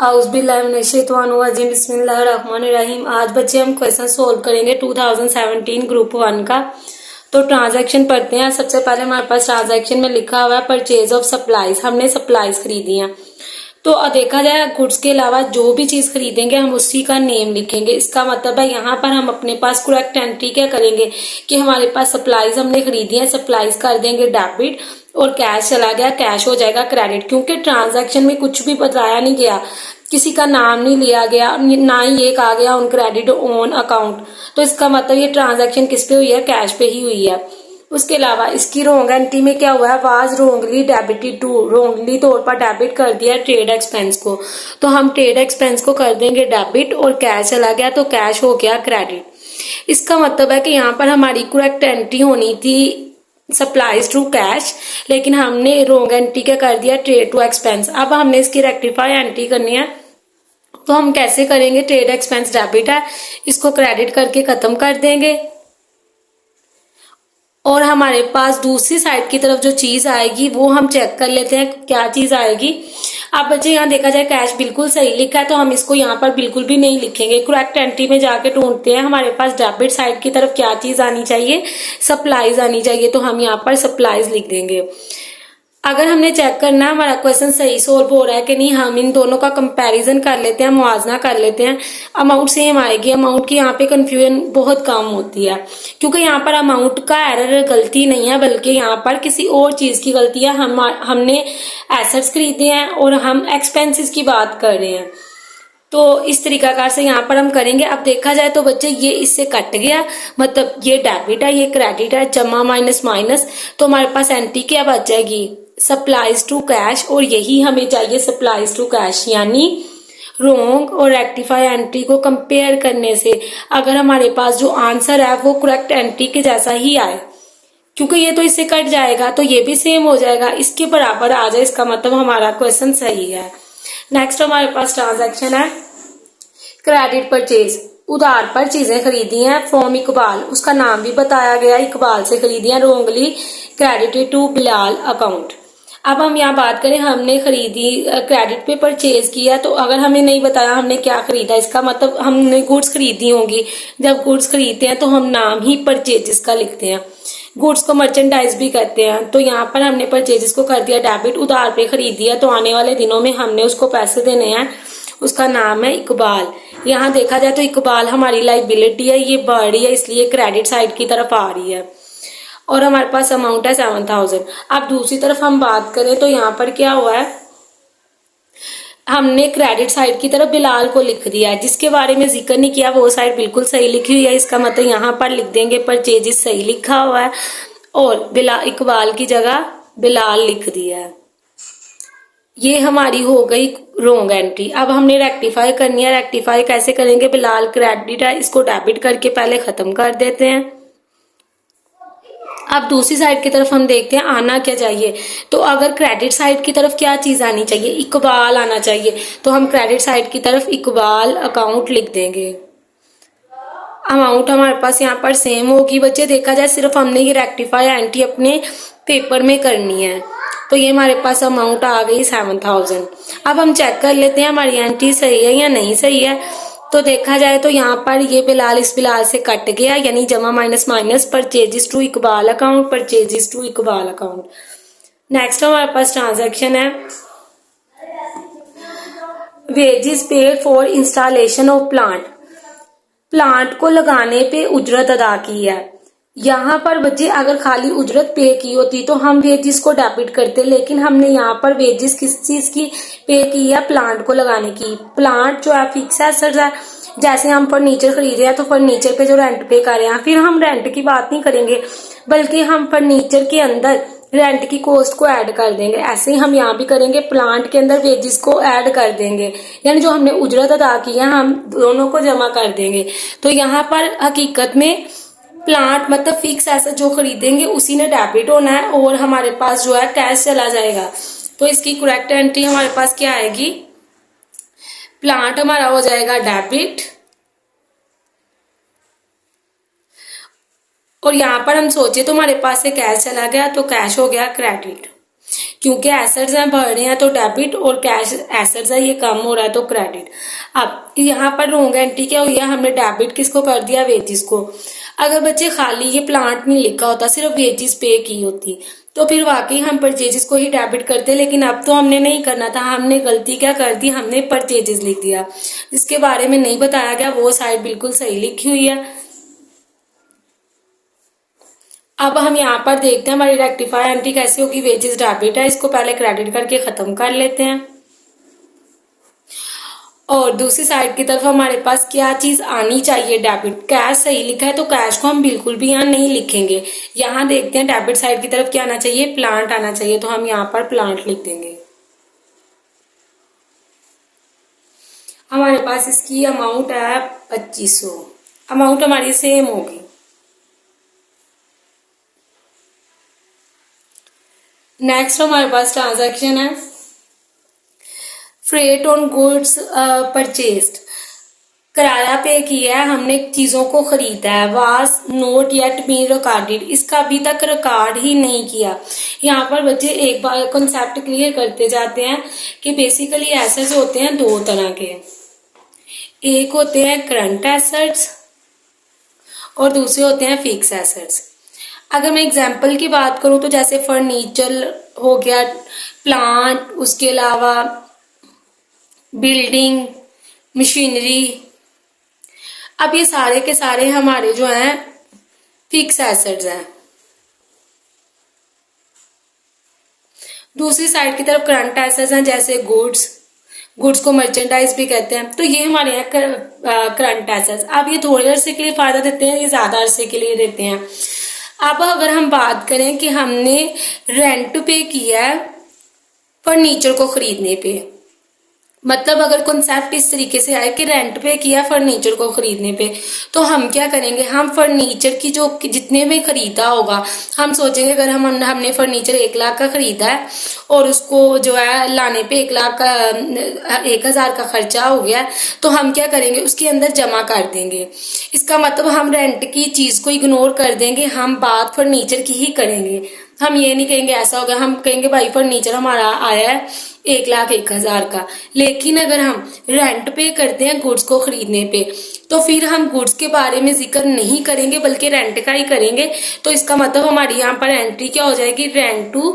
औज़ुबिल्लाहिमिनश्शैतानिर्रजीम बिस्मिल्लाहिर्रहमानिर्रहीम। आज बच्चे हम क्वेश्चन सोल्व करेंगे 2017 ग्रुप 1 का। तो ट्रांजैक्शन पढ़ते हैं। सबसे पहले हमारे पास ट्रांजैक्शन में लिखा हुआ है परचेज ऑफ सप्लाईज, हमने सप्लाईज खरीदी हैं। तो देखा जाए गुड्स के अलावा जो भी चीज खरीदेंगे हम उसी का नेम लिखेंगे। इसका मतलब है यहाँ पर हम अपने पास करेक्ट एंट्री क्या करेंगे कि हमारे पास सप्लाईज हमने खरीदी है, सप्लाईज कर देंगे डेबिट और कैश चला गया, कैश हो जाएगा क्रेडिट। क्योंकि ट्रांजैक्शन में कुछ भी बताया नहीं गया, किसी का नाम नहीं लिया गया, ना ही ये कहा गया ऑन क्रेडिट ऑन अकाउंट। तो इसका मतलब ये ट्रांजैक्शन किस पे हुई है, कैश पे ही हुई है। उसके अलावा इसकी रोंग एंट्री में क्या हुआ है, was wrongly debited to, wrongly तौर पर डेबिट कर दिया ट्रेड एक्सपेंस को। तो हम ट्रेड एक्सपेंस को कर देंगे डेबिट और कैश चला गया तो कैश हो गया क्रेडिट। इसका मतलब है कि यहाँ पर हमारी करेक्ट एंट्री होनी थी सप्लाईज टू कैश, लेकिन हमने रोंग एंट्री क्या कर दिया ट्रेड टू एक्सपेंस। अब हमने इसकी रेक्टिफाई एंट्री करनी है। तो हम कैसे करेंगे, ट्रेड एक्सपेंस डेबिट है, इसको क्रेडिट करके खत्म कर देंगे और हमारे पास दूसरी साइड की तरफ जो चीज आएगी वो हम चेक कर लेते हैं क्या चीज आएगी। अब बच्चे यहाँ देखा जाए कैश बिल्कुल सही लिखा है तो हम इसको यहाँ पर बिल्कुल भी नहीं लिखेंगे। करेक्ट एंट्री में जाके ढूंढते हैं हमारे पास डेबिट साइड की तरफ क्या चीज आनी चाहिए, सप्लाईज आनी चाहिए। तो हम यहाँ पर सप्लाईज लिख देंगे। अगर हमने चेक करना हमारा क्वेश्चन सही सोल्व हो रहा है कि नहीं, हम इन दोनों का कंपैरिजन कर लेते हैं, मुआवजा कर लेते हैं। अमाउंट सेम आएगी, अमाउंट की यहाँ पे कंफ्यूजन बहुत कम होती है क्योंकि यहाँ पर अमाउंट का एरर गलती नहीं है बल्कि यहाँ पर किसी और चीज की गलती है। हमने एसेट्स खरीदे हैं और हम एक्सपेंसेस की बात कर रहे हैं। तो इस तरीकाकार से यहाँ पर हम करेंगे। अब देखा जाए तो बच्चे ये इससे कट गया, मतलब ये डेबिट है ये क्रेडिट है, जमा माइनस माइनस, तो हमारे पास एंट्री क्या बच जाएगी, सप्लाईज टू कैश। और यही हमें चाहिए सप्लाईज टू कैश, यानी रोंग और रेक्टिफाई एंट्री को कंपेयर करने से अगर हमारे पास जो आंसर है वो करेक्ट एंट्री के जैसा ही आए, क्योंकि ये तो इससे कट जाएगा तो ये भी सेम हो जाएगा, इसके बराबर आ जाए, इसका मतलब हमारा क्वेश्चन सही है। नेक्स्ट हमारे पास ट्रांजैक्शन है क्रेडिट परचेज, उधार पर चीजें खरीदी हैं फ्रॉम इकबाल, उसका नाम भी बताया गया, इकबाल से खरीदी हैं, wrongly credited to Bilal account. अब हम यहाँ बात करें हमने खरीदी क्रेडिट पे परचेज किया, तो अगर हमें नहीं बताया हमने क्या खरीदा, इसका मतलब हमने गुड्स खरीदी होंगी। जब गुड्स खरीदते हैं तो हम नाम ही परचेजेस का लिखते हैं, गुड्स को मर्चेंडाइज भी कहते हैं। तो यहाँ पर हमने परचेजेस को कर दिया डेबिट, उधार पे खरीदी है तो आने वाले दिनों में हमने उसको पैसे देने हैं, उसका नाम है इकबाल। यहाँ देखा जाए तो इकबाल हमारी लाइबिलिटी है, ये बढ़ रही है इसलिए क्रेडिट साइड की तरफ आ रही है और हमारे पास अमाउंट है 7000। अब दूसरी तरफ हम बात करें तो यहाँ पर क्या हुआ है, हमने क्रेडिट साइड की तरफ बिलाल को लिख दिया है, जिसके बारे में जिक्र नहीं किया वो साइड बिल्कुल सही लिखी हुई है। इसका मतलब यहाँ पर लिख देंगे परचेजिस सही लिखा हुआ है और इकबाल की जगह बिलाल लिख दिया है। ये हमारी हो गई रोंग एंट्री। अब हमने रेक्टिफाई करनी है। रेक्टिफाई कैसे करेंगे, बिलाल क्रेडिट है इसको डेबिट करके पहले खत्म कर देते हैं। अब दूसरी साइड की तरफ हम देखते हैं आना क्या चाहिए। तो अगर क्रेडिट साइड की तरफ क्या चीज आनी चाहिए, इकबाल आना चाहिए, तो हम क्रेडिट साइड की तरफ इकबाल अकाउंट लिख देंगे। अमाउंट हमारे पास यहाँ पर सेम होगी बच्चे। देखा जाए सिर्फ हमने ये रेक्टिफाई एंट्री अपने पेपर में करनी है। तो ये हमारे पास अमाउंट आ गई 7000। अब हम चेक कर लेते हैं हमारी एंट्री सही है या नहीं सही है। तो देखा जाए तो यहाँ पर ये बिलाल इस बिलाल से कट गया, यानी जमा minus minus, purchases to Iqbal account, purchases to Iqbal account. Next हमारे पास ट्रांजैक्शन है wages paid for installation of plant, plant को लगाने पे उजरत अदा की है। यहाँ पर बच्चे अगर खाली उजरत पे की होती तो हम वेजिस को डेबिट करते, लेकिन हमने यहाँ पर वेजिस किस चीज की पे की है, प्लांट को लगाने की। प्लांट जो है फिक्स एसेट है, जैसे हम फर्नीचर खरीदे हैं तो फर्नीचर पे जो रेंट पे कर रहे हैं, फिर हम रेंट की बात नहीं करेंगे बल्कि हम फर्नीचर के अंदर रेंट की कॉस्ट को ऐड कर देंगे। ऐसे ही हम यहाँ भी करेंगे, प्लांट के अंदर वेजिस को ऐड कर देंगे, यानी जो हमने उजरत अदा की है हम दोनों को जमा कर देंगे। तो यहाँ पर हकीकत में प्लांट मतलब फिक्स एसेट जो खरीदेंगे उसी ने डेबिट होना है और हमारे पास जो है कैश चला जाएगा। तो इसकी करेक्ट एंट्री हमारे पास क्या आएगी, प्लांट हमारा हो जाएगा डेबिट और यहाँ पर हम सोचे तो हमारे पास से कैश चला गया तो कैश हो गया क्रेडिट। क्योंकि एसेट्स हैं बढ़ रहे हैं तो डेबिट, और कैश एसेट्स है ये कम हो रहा है तो क्रेडिट। अब यहाँ पर रॉन्ग एंट्री क्या हुई है, हमने डेबिट किसको कर दिया, वेजिस को। अगर बच्चे खाली ये प्लांट नहीं लिखा होता, सिर्फ वेजिस पे की होती, तो फिर वाकई हम परचेजेस को ही डेबिट करते। लेकिन अब तो हमने नहीं करना था, हमने गलती क्या कर दी, हमने परचेजेस लिख दिया, जिसके बारे में नहीं बताया गया। वो साइड बिल्कुल सही लिखी हुई है। अब हम यहाँ पर देखते हैं हमारी रेक्टिफाई एंट्री कैसी होगी। वेजेस डेबिट है, इसको पहले क्रेडिट करके खत्म कर लेते हैं। और दूसरी साइड की तरफ हमारे पास क्या चीज आनी चाहिए, डेबिट। कैश सही लिखा है तो कैश को हम बिल्कुल भी यहाँ नहीं लिखेंगे। यहाँ देखते हैं डेबिट साइड की तरफ क्या आना चाहिए, प्लांट आना चाहिए, तो हम यहाँ पर प्लांट लिख देंगे। हमारे पास इसकी अमाउंट है 2500, अमाउंट हमारी सेम होगी। नेक्स्ट हमारे पास ट्रांजैक्शन है फ्रेट ऑन गुड्स परचेस्ड। किराया पे किया है, हमने चीजों को खरीदा है। Was not yet been recorded, इसका अभी तक रिकॉर्ड ही नहीं किया। यहाँ पर बच्चे एक बार कॉन्सेप्ट क्लियर करते जाते हैं कि बेसिकली एसेट्स होते हैं दो तरह के, एक होते हैं करंट एसेट्स और दूसरे होते हैं फिक्स एसेट्स। अगर मैं एग्जाम्पल की बात करूं तो जैसे फर्नीचर हो गया, प्लांट, उसके अलावा बिल्डिंग, मशीनरी, अब ये सारे के सारे हमारे जो हैं फिक्स एसेट्स हैं। दूसरी साइड की तरफ करंट एसेट्स हैं, जैसे गुड्स, गुड्स को मर्चेंडाइज भी कहते हैं, तो ये हमारे यहाँ करंट एसेट्स। अब ये थोड़े अरसे के लिए फायदा देते हैं, ये ज्यादा अरसे के लिए देते हैं। अब अगर हम बात करें कि हमने रेंट पे किया है फर्नीचर को खरीदने पे, मतलब अगर कॉन्सेप्ट इस तरीके से आए कि रेंट पे किया फर्नीचर को खरीदने पे, तो हम क्या करेंगे, हम फर्नीचर की जो जितने में खरीदा होगा, हम सोचेंगे अगर हमने फर्नीचर 1 लाख का खरीदा है और उसको जो है लाने पे 1,00,000 का खर्चा हो गया, तो हम क्या करेंगे, उसके अंदर जमा कर देंगे। इसका मतलब हम रेंट की चीज को इग्नोर कर देंगे, हम बात फर्नीचर की ही करेंगे। हम ये नहीं कहेंगे ऐसा हो गया, हम कहेंगे भाई फर्नीचर हमारा आया है 1,01,000 का। लेकिन अगर हम रेंट पे करते हैं गुड्स को खरीदने पे, तो फिर हम गुड्स के बारे में जिक्र नहीं करेंगे बल्कि रेंट का ही करेंगे। तो इसका मतलब हमारी यहाँ पर एंट्री क्या हो जाएगी, रेंट टू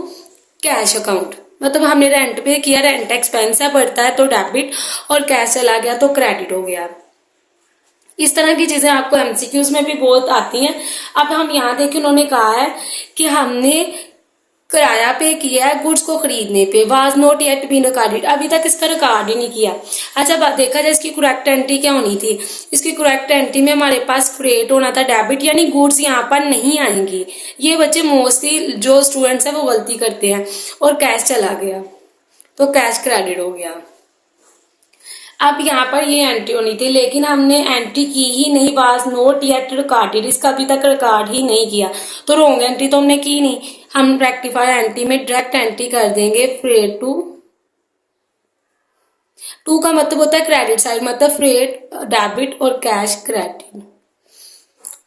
कैश अकाउंट। मतलब हमने रेंट पे किया, रेंट एक्सपेंस है, बढ़ता है तो डेबिट, और कैश चला गया तो क्रेडिट हो गया। इस तरह की चीजें आपको एमसीक्यूज में भी बहुत आती हैं। अब हम यहाँ देखें, उन्होंने कहा है कि हमने किराया पे किया है गुड्स को खरीदने पे, was not yet been recorded, अभी तक इसका रिकॉर्ड ही नहीं किया। अच्छा बात देखा जाए इसकी करेक्ट एंट्री क्या होनी थी, इसकी करेक्ट एंट्री में हमारे पास फ्रेट होना था, डेबिट, यानी गुड्स यहाँ पर नहीं आएंगी। ये बच्चे मोस्टली जो स्टूडेंट्स है वो गलती करते हैं, और कैश चला गया तो कैश क्रेडिट हो गया। अब यहाँ पर ये एंट्री होनी थी, लेकिन हमने एंट्री की ही नहीं, वाज नोट येट रिकॉर्डेड, इसका अभी तक रिकॉर्ड ही नहीं किया, तो रॉन्ग एंट्री तो हमने की नहीं। हम रेक्टिफाई एंट्री में डायरेक्ट एंट्री कर देंगे फ्रेट टू का मतलब होता है क्रेडिट साइड, मतलब फ्रेट डेबिट और कैश क्रेडिट।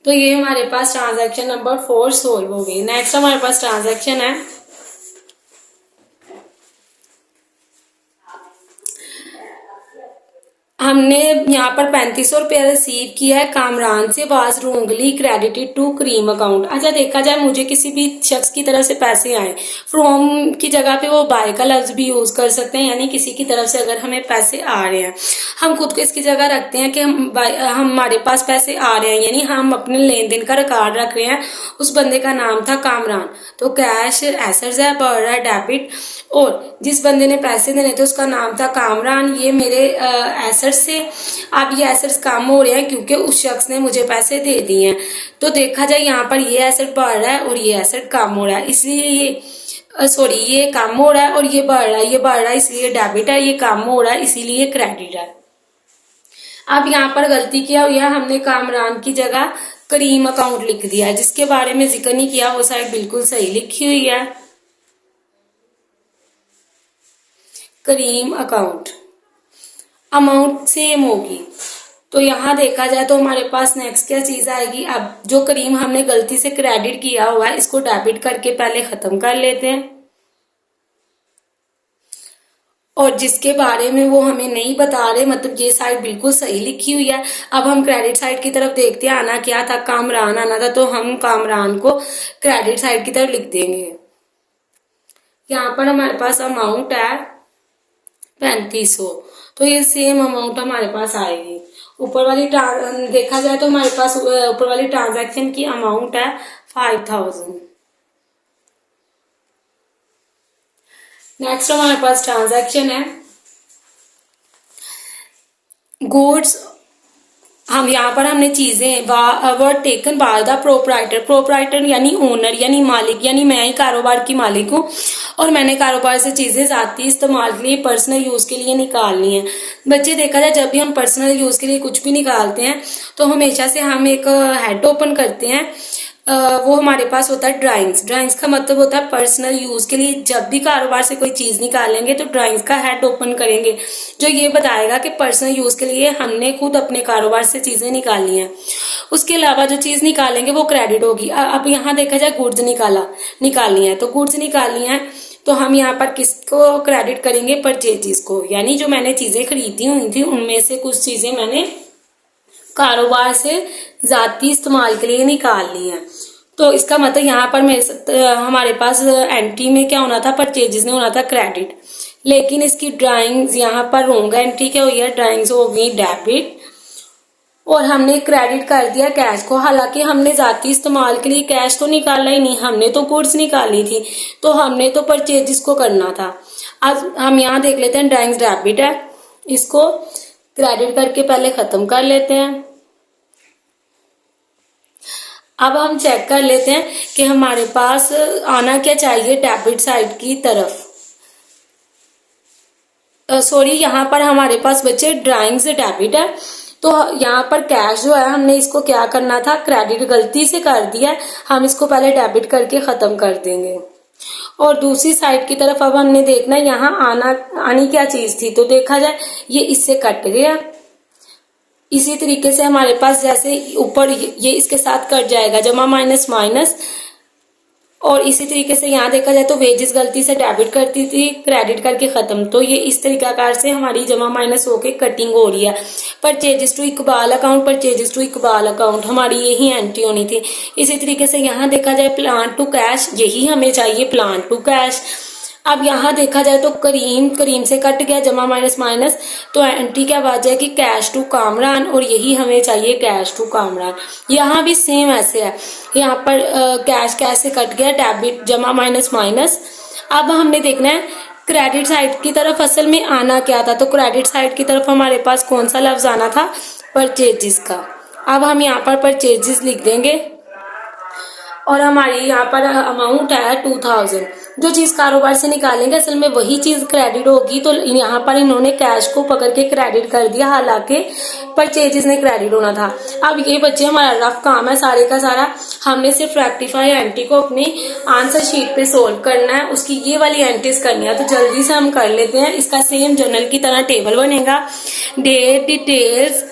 तो ये हमारे पास ट्रांजैक्शन नंबर 4 सोल्व हो गई। नेक्स्ट हमारे पास ट्रांजैक्शन है हमने यहाँ पर 3500 रुपया रिसीव किया है कामरान से, was wrongly credited to Karim account. अच्छा देखा जाए, मुझे किसी भी शख्स की तरफ से पैसे आए, फ्रॉम की जगह पे वो बाय का लफ्ज भी यूज कर सकते हैं, यानी किसी की तरफ से अगर हमें पैसे आ रहे हैं, हम खुद को इसकी जगह रखते हैं कि हमारे पास पैसे आ रहे हैं, यानी हम अपने लेन देन का रिकॉर्ड रख रहे हैं। उस बंदे का नाम था कामरान, तो कैश एसेट्स है, बढ़ रहा है डेबिट, और जिस बंदे ने पैसे देने थे उसका नाम था कामरान, ये मेरे एसेट्स से। अब ये एसेट्स कम हो रहे हैं क्योंकि उस शख्स ने मुझे पैसे दे दिए हैं। तो देखा जाए यहाँ पर ये एसेट बढ़ रहा है और ये एसेट कम हो रहा है, इसलिए ये कम हो रहा है और ये बढ़ रहा है, ये बढ़ रहा है इसलिए डेबिट है, ये कम हो रहा है इसीलिए क्रेडिट है। अब यहाँ पर गलती किया हुई है, हमने कामरान की जगह करीम अकाउंट लिख दिया है, जिसके बारे में जिक्र नहीं किया, वो साइड बिल्कुल सही लिखी हुई है, करीम अकाउंट, अमाउंट सेम होगी। तो यहाँ देखा जाए तो हमारे पास नेक्स्ट क्या चीज आएगी, अब जो करीम हमने गलती से क्रेडिट किया हुआ है इसको डेबिट करके पहले खत्म कर लेते हैं। और जिसके बारे में वो हमें नहीं बता रहे, मतलब ये साइड बिल्कुल सही लिखी हुई है। अब हम क्रेडिट साइड की तरफ देखते हैं, आना क्या था, कामरान आना था, तो हम कामरान को क्रेडिट साइड की तरफ लिख देंगे। यहाँ पर हमारे पास अमाउंट है 3500, तो ये सेम अमाउंट हमारे पास आएगी। ऊपर वाली देखा जाए तो हमारे पास ऊपर वाली ट्रांजैक्शन की अमाउंट है 5000। नेक्स्ट हमारे पास ट्रांजैक्शन है गुड्स। हम यहाँ पर हमने चीजें were taken by the proprietor. Proprietor यानी ओनर यानी मालिक, यानी मैं ही कारोबार की मालिक हूँ और मैंने कारोबार से चीजें जाती इस्तेमाल के लिए पर्सनल यूज के लिए निकालनी है। बच्चे देखा जाए जब भी हम पर्सनल यूज के लिए कुछ भी निकालते हैं तो हमेशा से हम एक हेड ओपन करते हैं, वो हमारे पास होता है ड्राइंग्स। ड्राइंग्स का मतलब होता है पर्सनल यूज के लिए जब भी कारोबार से कोई चीज निकालेंगे तो ड्राइंग्स का हेड ओपन करेंगे, जो ये बताएगा कि पर्सनल यूज के लिए हमने खुद अपने कारोबार से चीजें निकाली हैं। उसके अलावा जो चीज निकालेंगे वो क्रेडिट होगी। अब यहाँ देखा जाए गुड्स निकालनी है, तो गुड्स निकालनी है तो हम यहाँ पर किसको क्रेडिट करेंगे, परचेजेस को, यानी जो मैंने चीजें खरीदी हुई थी उनमें से कुछ चीजें मैंने कारोबार से जाती इस्तेमाल के लिए निकाल ली है। तो इसका मतलब यहाँ पर हमारे पास एंट्री में क्या होना था, परचेजेस में होना था क्रेडिट, लेकिन इसकी ड्राइंग्स यहाँ पर रोंग एंट्री क्या हुई है, ड्राइंग्स हो गई डेबिट और हमने क्रेडिट कर दिया कैश को। हालांकि हमने जाती इस्तेमाल के लिए कैश तो निकाला ही नहीं, हमने तो गुड्स निकाली थी, तो हमने तो परचेजेस को करना था। आज हम यहाँ देख लेते हैं ड्राइंग्स डेबिट है, इसको क्रेडिट करके पहले खत्म कर लेते हैं। अब हम चेक कर लेते हैं कि हमारे पास आना क्या चाहिए डेबिट साइड की तरफ। सॉरी, यहाँ पर हमारे पास बच्चे ड्राइंग्स डेबिट है, तो यहाँ पर कैश जो है हमने इसको क्या करना था, क्रेडिट गलती से कर दिया, हम इसको पहले डेबिट करके खत्म कर देंगे। और दूसरी साइड की तरफ अब हमने देखना है यहाँ आनी क्या चीज थी, तो देखा जाए ये इससे कट गया। इसी तरीके से हमारे पास जैसे ऊपर ये इसके साथ कट जाएगा, जमा माइनस माइनस, और इसी तरीके से यहाँ देखा जाए तो वेजेस गलती से डेबिट करती थी, क्रेडिट करके खत्म, तो ये इस तरीकाकार से हमारी जमा माइनस होके कटिंग हो रही है। Purchases to Iqbal account, purchases to Iqbal account, हमारी यही एंट्री होनी थी। इसी तरीके से यहाँ देखा जाए प्लान टू कैश, यही हमें चाहिए प्लान टू कैश। अब यहाँ देखा जाए तो करीम से कट गया, जमा माइनस माइनस, तो एंट्री क्या बात जाएगी, कैश टू कामरान, और यही हमें चाहिए कैश टू कामरान। यहाँ भी सेम ऐसे है, यहाँ पर कैश से कट गया, डेबिट जमा माइनस माइनस। अब हमने देखना है क्रेडिट साइड की तरफ असल में आना क्या था, तो क्रेडिट साइड की तरफ हमारे पास कौन सा लफ्ज आना था, परचेजेस का। अब हम यहाँ पर परचेजेस लिख देंगे और हमारी यहाँ पर अमाउंट है 2000। जो चीज कारोबार से निकालेंगे असल में वही चीज क्रेडिट होगी, तो यहाँ पर इन्होंने कैश को पकड़ के क्रेडिट कर दिया, हालांकि परचेजेस ने क्रेडिट होना था। अब ये बच्चे हमारा रफ काम है सारे का सारा, हमने सिर्फ रेक्टिफाई एंट्री को अपनी आंसर शीट पे सोल्व करना है, उसकी ये वाली एंट्रीज करनी है। तो जल्दी से हम कर लेते हैं। इसका सेम जर्नल की तरह टेबल बनेगा, डेट, डिटेल्स,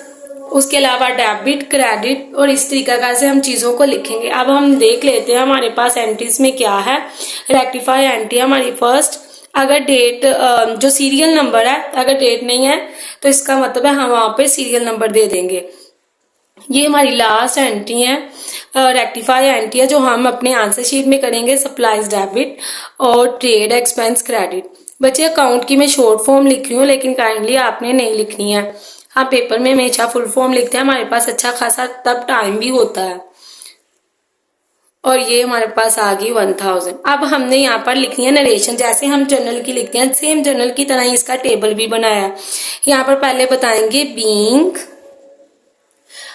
उसके अलावा डेबिट, क्रेडिट, और इस तरीका से हम चीजों को लिखेंगे। अब हम देख लेते हैं हमारे पास एंट्रीज में क्या है। रेक्टिफाई एंट्री हमारी फर्स्ट, अगर डेट जो सीरियल नंबर है, अगर डेट नहीं है तो इसका मतलब है हम वहां पे सीरियल नंबर दे देंगे। ये हमारी लास्ट एंट्री है, रेक्टिफाई एंट्री है, जो हम अपने आंसर शीट में करेंगे, सप्लाईज डेबिट और ट्रेड एक्सपेंस क्रेडिट। बच्चे अकाउंट की मैं शॉर्ट फॉर्म लिख रही हूँ, लेकिन काइंडली आपने नहीं लिखनी है। हाँ, पेपर में हमेशा फुल फॉर्म लिखते हैं, हमारे पास अच्छा खासा तब टाइम भी होता है। और ये हमारे पास आ गई 1000। अब हमने यहाँ पर लिखनी है नरेशन, जैसे हम जर्नल की लिखते हैं सेम जर्नल की तरह ही इसका टेबल भी बनाया है। यहाँ पर पहले बताएंगे बीइंग,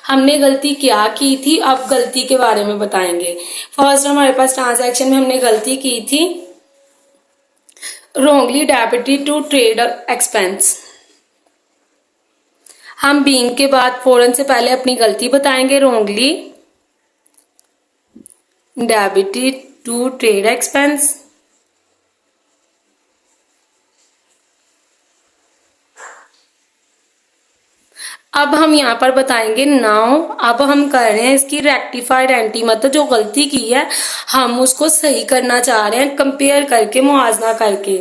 हमने गलती क्या की थी, अब गलती के बारे में बताएंगे। फर्स्ट हमारे पास ट्रांजैक्शन में हमने गलती की थी, wrongly debited to trade expense. हम बीइंग के बाद फौरन से पहले अपनी गलती बताएंगे, wrongly debited to trade expense. अब हम यहाँ पर बताएंगे नाउ, अब हम कर रहे हैं इसकी रेक्टिफाइड एंट्री, मतलब जो गलती की है हम उसको सही करना चाह रहे हैं, कंपेयर करके, मुआवजा करके।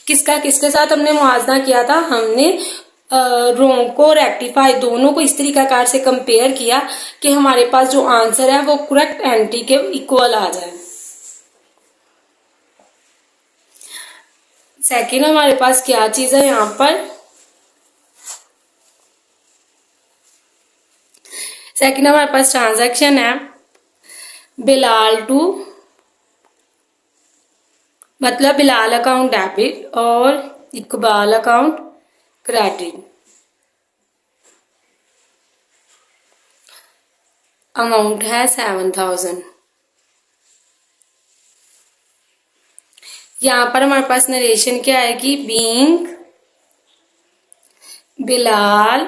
किसका किसके साथ हमने मुआवजा किया था, हमने रोंग को रेक्टिफाई दोनों को इस तरीकाकार से कंपेयर किया कि हमारे पास जो आंसर है वो करेक्ट एंटी के इक्वल आ जाए। सेकेंड हमारे पास क्या चीज है यहाँ पर, सेकेंड हमारे पास ट्रांजैक्शन है बिलाल टू, मतलब बिलाल अकाउंट डेबिट और इकबाल अकाउंट क्रेडिट। अमाउंट है 7,000। यहाँ पर हमारे पास नरेशन क्या आएगी, being Bilal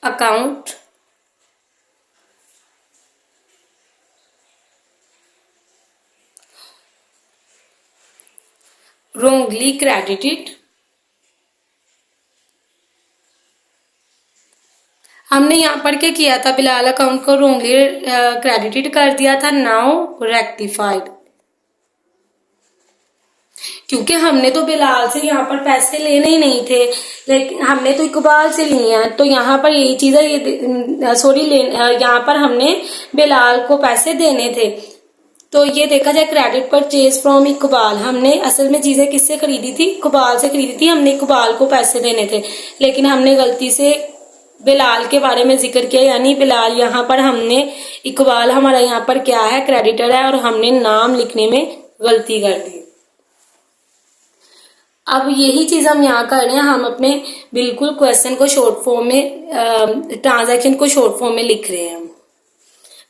account wrongly credited। हमने यहाँ पर क्या किया था, बिलाल अकाउंट को wrongly क्रेडिटेड कर दिया था, नाउ रेक्टिफाइड। क्योंकि हमने तो बिलाल से यहाँ पर पैसे लेने ही नहीं थे, लेकिन हमने तो इकबाल से लिए हैं, तो यहाँ पर यही चीज है, ये सॉरी यहाँ पर हमने बिलाल को पैसे देने थे। तो ये देखा जाए क्रेडिट परचेज फ्रॉम इकबाल, हमने असल में चीजें किससे खरीदी थी, इकबाल से खरीदी थी, हमने इकबाल को पैसे देने थे, लेकिन हमने गलती से बिलाल के बारे में जिक्र किया, यानी बिलाल यहाँ पर हमने, इकबाल हमारा यहाँ पर क्या है, क्रेडिटर है, और हमने नाम लिखने में गलती कर दी। अब यही चीज हम यहाँ कर रहे हैं, हम अपने बिल्कुल क्वेश्चन को शॉर्ट फॉर्म में, ट्रांजैक्शन को शॉर्ट फॉर्म में लिख रहे हैं।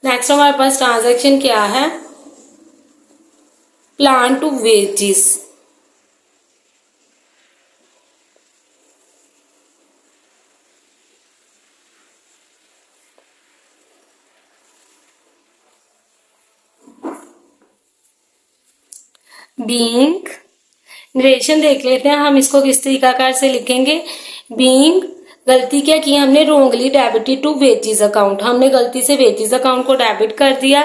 नेक्स्ट हमारे पास ट्रांजैक्शन क्या है, plan to wages. Being, narration देख लेते हैं हम इसको किस तरीकाकार से लिखेंगे। बीइंग, गलती क्या की हमने, wrongly debited to wages account, हमने गलती से वेजेस अकाउंट को डेबिट कर दिया।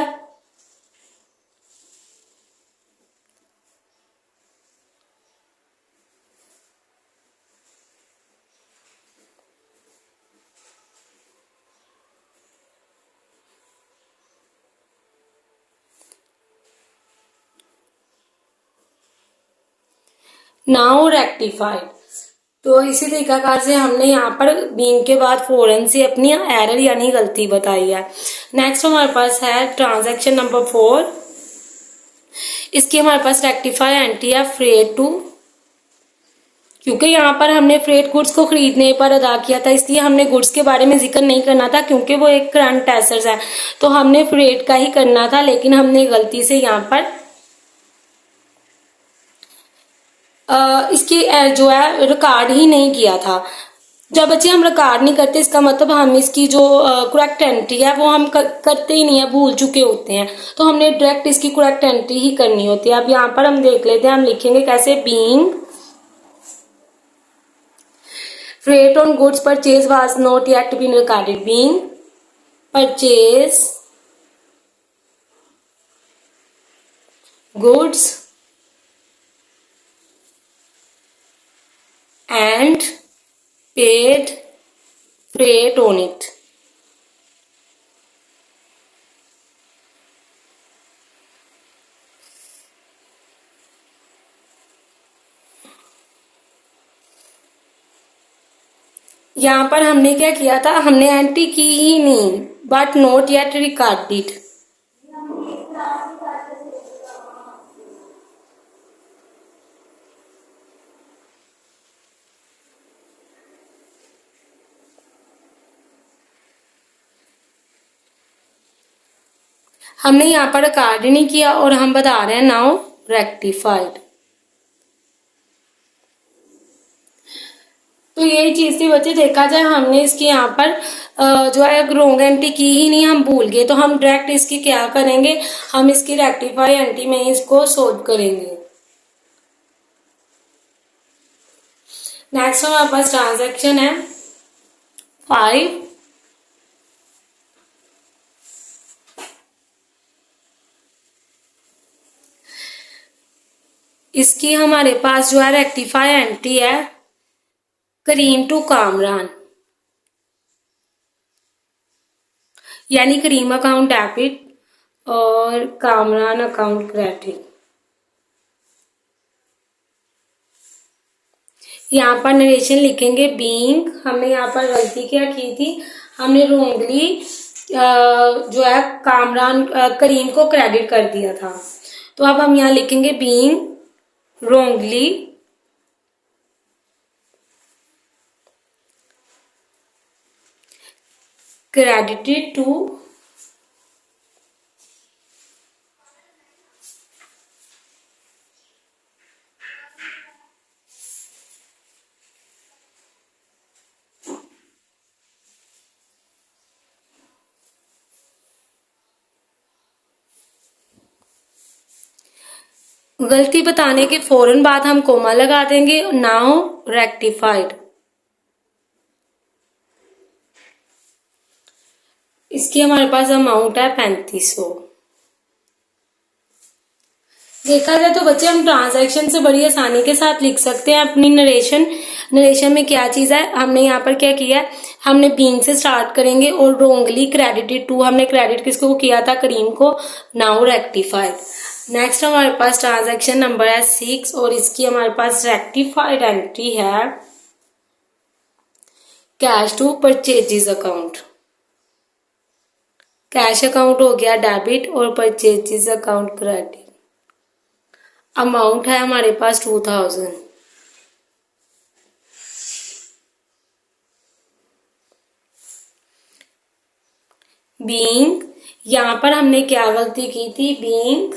Now rectified. तो इसी तरीकाकार से हमने यहाँ पर बीइंग के बाद फौरन से अपनी एरर यानी गलती बताई है। नेक्स्ट हमारे पास है ट्रांजैक्शन नंबर 4। इसकी हमारे पास रेक्टिफाई एंटी है फ्रेट टू, क्योंकि यहाँ पर हमने फ्रेट गुड्स को खरीदने पर अदा किया था, इसलिए हमने गुड्स के बारे में जिक्र नहीं करना था, क्योंकि वो एक करंट एसेट्स है, तो हमने फ्रेट का ही करना था, लेकिन हमने गलती से यहाँ पर इसकी जो है रिकॉर्ड ही नहीं किया था। जब बच्चे हम रिकॉर्ड नहीं करते, इसका मतलब हम इसकी जो करेक्ट एंट्री है वो हम करते ही नहीं है, भूल चुके होते हैं, तो हमने डायरेक्ट इसकी करेक्ट एंट्री ही करनी होती है। अब यहाँ पर हम देख लेते हैं, हम लिखेंगे कैसे, being freight on goods purchase was not yet been recorded, being purchase goods and paid freight on it। यहाँ पर हमने क्या किया था, हमने एंट्री की ही नहीं, बट नॉट येट रिकॉर्डेड। हमने यहाँ पर रिकॉर्ड नहीं किया और हम बता रहे हैं नाउ रेक्टिफाइड। तो यही चीज थी बच्चे, देखा जाए हमने इसकी यहाँ पर जो है रॉन्ग एंट्री की ही नहीं, हम भूल गए, तो हम डायरेक्ट इसकी क्या करेंगे, हम इसकी रेक्टिफाई एंट्री में इसको सोल्व करेंगे। नेक्स्ट हमारे पास ट्रांजैक्शन है 5। इसकी हमारे पास जो है रेक्टिफाई एंट्री है करीम टू कामरान, यानी करीम अकाउंट डेबिट और कामरान अकाउंट क्रेडिट। यहाँ पर नरेशन लिखेंगे बीइंग, हमने यहाँ पर गलती क्या की थी, हमने रोंगली जो है कामरान करीम को क्रेडिट कर दिया था। तो अब हम यहाँ लिखेंगे बीइंग रोंगली credited to गलती बताने के फौरन बाद हम कोमा लगा देंगे, नाउ रेक्टिफाइड। इसकी हमारे पास अमाउंट है 3500। देखा जाए तो बच्चे हम ट्रांजैक्शन से बड़ी आसानी के साथ लिख सकते हैं अपनी नरेशन में क्या चीज है। हमने यहाँ पर क्या किया, हमने बीइंग से स्टार्ट करेंगे और रोंगली क्रेडिटेड टू, हमने क्रेडिट किसको किया था, करीम को, नाउ रेक्टिफाइड। नेक्स्ट हमारे पास ट्रांजैक्शन नंबर है 6 और इसकी हमारे पास रेक्टिफाइड एंट्री है cash to purchases account. Cash account हो गया डेबिट और परचेजेस अकाउंट क्रेडिट। अमाउंट है हमारे पास 2000। बीइंग, यहां पर हमने क्या गलती की थी, being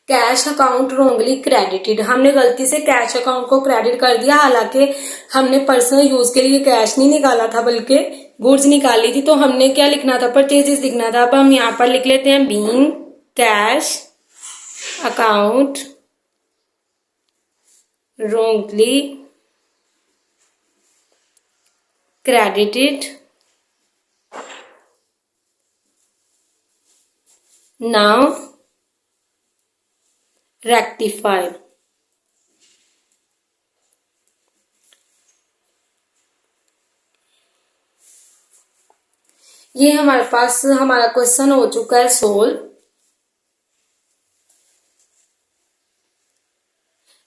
cash account wrongly credited, हमने गलती से कैश अकाउंट को क्रेडिट कर दिया, हालांकि हमने पर्सनल यूज के लिए कैश नहीं निकाला था बल्कि गुड्स निकाली थी। तो हमने क्या लिखना था, परचेजेस लिखना था। अब हम यहाँ पर लिख लेते हैं being cash account wrongly credited, now rectified। ये हमारे पास हमारा क्वेश्चन हो चुका है सोल्व।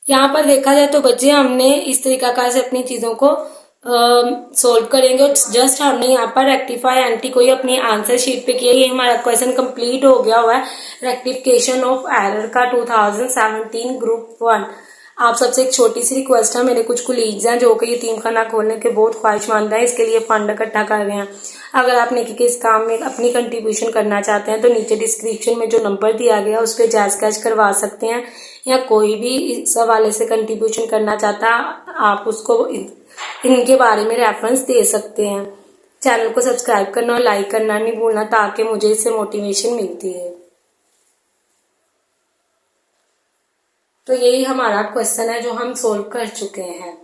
यहाँ पर देखा जाए तो बच्चे हमने इस तरीका से अपनी चीजों को सोल्व करेंगे और जस्ट हमने यहाँ पर रेक्टिफाई एंट्री को ही अपनी आंसर शीट पे किया। ये हमारा क्वेश्चन कंप्लीट हो गया हुआ है, रेक्टिफिकेशन ऑफ एरर का 2017 ग्रुप 1। आप सबसे एक छोटी सी रिक्वेस्ट है, मेरे कुछ कुलीग्स हैं जो कि यतीम खाना खोलने के बहुत ख्वाहिशमंद हैं, इसके लिए फंड इकट्ठा कर रहे हैं। अगर आप नेकी के इस काम में अपनी कंट्रीब्यूशन करना चाहते हैं तो नीचे डिस्क्रिप्शन में जो नंबर दिया गया उस पर जायज कैश करवा सकते हैं, या कोई भी इस हवाले से कंट्रीब्यूशन करना चाहता आप उसको इनके बारे में रेफरेंस दे सकते हैं। चैनल को सब्सक्राइब करना और लाइक करना नहीं भूलना ताकि मुझे इससे मोटिवेशन मिलती है। तो यही हमारा क्वेश्चन है जो हम सोल्व कर चुके हैं।